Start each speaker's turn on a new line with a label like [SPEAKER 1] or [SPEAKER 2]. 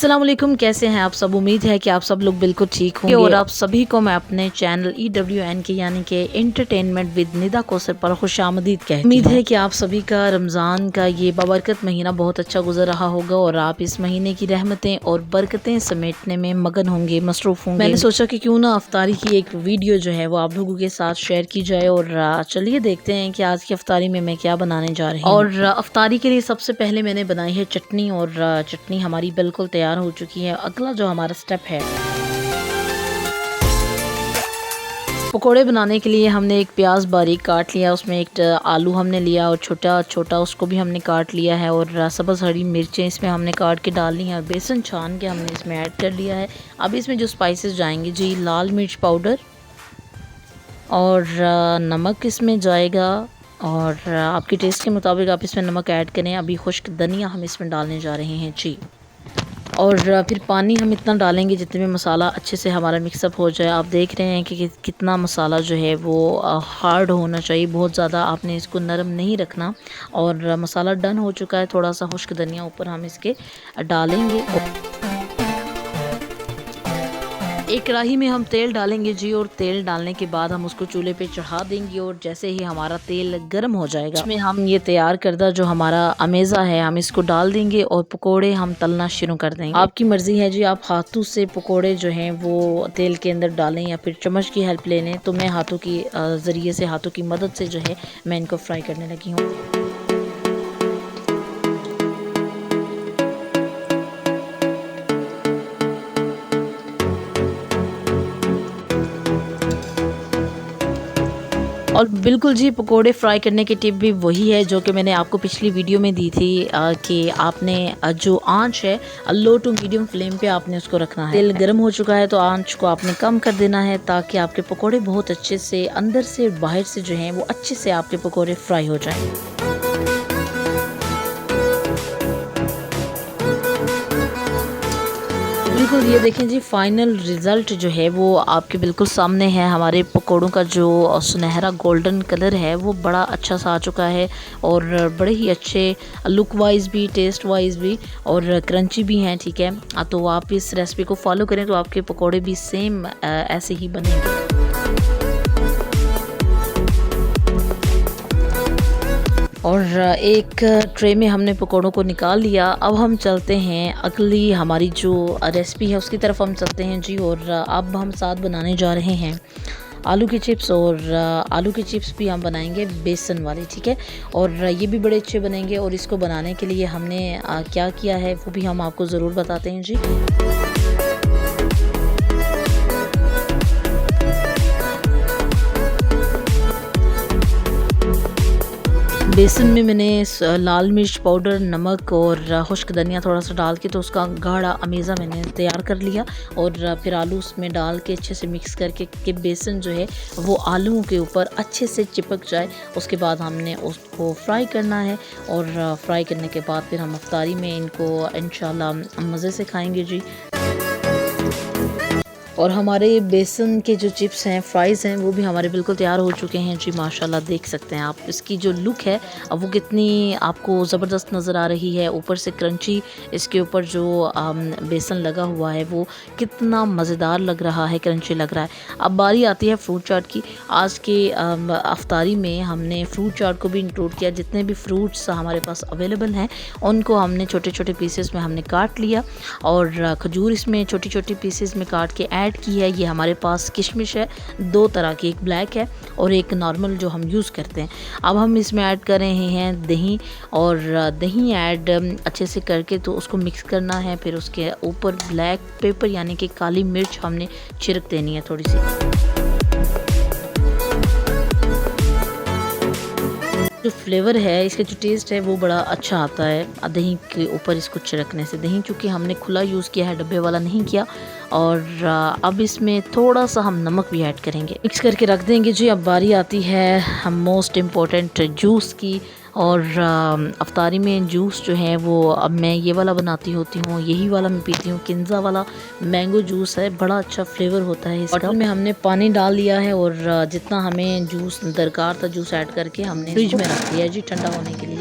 [SPEAKER 1] अस्सलाम वालेकुम, कैसे हैं आप सब। उम्मीद है कि आप सब लोग बिल्कुल ठीक होंगे और आप सभी को मैं अपने चैनल EWN के यानी कि एंटरटेनमेंट विद निदा कौसर पर खुशामदीद कहती हूं। उम्मीद है कि आप सभी का रमज़ान का ये बाबरकत महीना बहुत अच्छा गुजर रहा होगा और आप इस महीने की रहमतें और बरकतें समेटने में मगन होंगे, मसरूफ़ होंगे। मैंने सोचा कि क्यों ना अफ्तारी की एक वीडियो जो है वो आप लोगों के साथ शेयर की जाए और चलिए देखते हैं कि आज की अफ्तारी में मैं क्या बनाने जा रही हूँ। और अफ्तारी के लिए सबसे पहले मैंने बनाई है चटनी और चटनी हमारी बिल्कुल तैयार हो चुकी है। अगला जो हमारा स्टेप है, पकोड़े बनाने के लिए हमने एक प्याज बारीक काट लिया, उसमें एक आलू हमने लिया और छोटा छोटा उसको भी हमने काट लिया है और सब्ज़ हरी मिर्चें इसमें हमने काट के डालनी है और बेसन छान के हमने इसमें ऐड कर लिया है। अब इसमें जो स्पाइसेस जाएंगे जी, लाल मिर्च पाउडर और नमक इसमें जाएगा और आपके टेस्ट के मुताबिक आप इसमें नमक ऐड करें। अभी खुश्क धनिया हम इसमें डालने जा रहे हैं जी, और फिर पानी हम इतना डालेंगे जितने में मसाला अच्छे से हमारा मिक्सअप हो जाए। आप देख रहे हैं कि कितना मसाला जो है वो हार्ड होना चाहिए, बहुत ज़्यादा आपने इसको नरम नहीं रखना। और मसाला डन हो चुका है, थोड़ा सा खुश्क धनिया ऊपर हम इसके डालेंगे। एक कढ़ाई में हम तेल डालेंगे जी, और तेल डालने के बाद हम उसको चूल्हे पे चढ़ा देंगे और जैसे ही हमारा तेल गर्म हो जाएगा उसमें हम ये तैयार करदा जो हमारा अमेज़ा है हम इसको डाल देंगे और पकोड़े हम तलना शुरू कर देंगे। आपकी मर्ज़ी है जी, आप हाथों से पकोड़े जो हैं वो तेल के अंदर डालें या फिर चम्मच की हेल्प ले लें। तो मैं हाथों की ज़रिए से, हाथों की मदद से जो है मैं इनको फ्राई करने लगी हूँ। और बिल्कुल जी, पकोड़े फ्राई करने की टिप भी वही है जो कि मैंने आपको पिछली वीडियो में दी थी कि आपने जो आंच है लो टू मीडियम फ्लेम पे आपने उसको रखना है। तेल गर्म हो चुका है तो आंच को आपने कम कर देना है ताकि आपके पकोड़े बहुत अच्छे से अंदर से बाहर से जो हैं वो अच्छे से आपके पकोड़े फ्राई हो जाएं। बिल्कुल, ये देखें जी, फाइनल रिज़ल्ट जो है वो आपके बिल्कुल सामने है। हमारे पकोड़ों का जो सुनहरा गोल्डन कलर है वो बड़ा अच्छा सा आ चुका है और बड़े ही अच्छे लुक वाइज भी, टेस्ट वाइज भी और क्रंची भी हैं। ठीक है, तो आप इस रेसिपी को फॉलो करें तो आपके पकोड़े भी सेम ऐसे ही बनेंगे। और एक ट्रे में हमने पकोड़ों को निकाल लिया। अब हम चलते हैं अगली हमारी जो रेसिपी है उसकी तरफ हम चलते हैं जी, और अब हम साथ बनाने जा रहे हैं आलू की चिप्स। और आलू की चिप्स भी हम बनाएंगे बेसन वाली, ठीक है, और ये भी बड़े अच्छे बनेंगे। और इसको बनाने के लिए हमने क्या किया है वो भी हम आपको ज़रूर बताते हैं जी। बेसन में मैंने लाल मिर्च पाउडर, नमक और खुश्क धनिया थोड़ा सा डाल के तो उसका गाढ़ा अमेज़ा मैंने तैयार कर लिया। और फिर आलू उसमें डाल के अच्छे से मिक्स करके कि बेसन जो है वो आलूओं के ऊपर अच्छे से चिपक जाए। उसके बाद हमने उसको फ्राई करना है और फ्राई करने के बाद फिर हम अफ्तारी में इनको इंशाल्लाह मज़े से खाएँगे जी। और हमारे बेसन के जो चिप्स हैं, फ्राइज़ हैं, वो भी हमारे बिल्कुल तैयार हो चुके हैं जी। माशाल्लाह देख सकते हैं आप इसकी जो लुक है अब वो कितनी आपको ज़बरदस्त नज़र आ रही है। ऊपर से क्रंची, इसके ऊपर जो बेसन लगा हुआ है वो कितना मज़ेदार लग रहा है, क्रंची लग रहा है। अब बारी आती है फ्रूट चाट की। आज के अफ्तारी में हमने फ्रूट चाट को भी इंक्लूड किया। जितने भी फ्रूट्स हमारे पास अवेलेबल हैं उनको हमने छोटे छोटे पीसेस में हमने काट लिया और खजूर इसमें छोटी छोटी पीसेस में काट के ऐड की है। ये हमारे पास किशमिश है, दो तरह की, एक ब्लैक है और एक नॉर्मल जो हम यूज़ करते हैं। अब हम इसमें ऐड कर रहे हैं दही, और दही ऐड अच्छे से करके तो उसको मिक्स करना है। फिर उसके ऊपर ब्लैक पेपर यानी कि काली मिर्च हमने छिड़क देनी है थोड़ी सी। जो फ्लेवर है, इसका जो टेस्ट है वो बड़ा अच्छा आता है दही के ऊपर इसको छिड़कने से। दही चूँकि हमने खुला यूज़ किया है, डब्बे वाला नहीं किया। और अब इसमें थोड़ा सा हम नमक भी ऐड करेंगे, मिक्स करके रख देंगे जी। अब बारी आती है हम मोस्ट इम्पोर्टेंट जूस की। और अफ्तारी में जूस जो है वो अब मैं ये वाला बनाती होती हूँ, यही वाला मैं पीती हूँ, किन्जा वाला मैंगो जूस है, बड़ा अच्छा फ्लेवर होता है इसका। बॉटल में हमने पानी डाल लिया है और जितना हमें जूस दरकार था जूस ऐड करके हमने फ्रिज में रख दिया है जी ठंडा होने के लिए।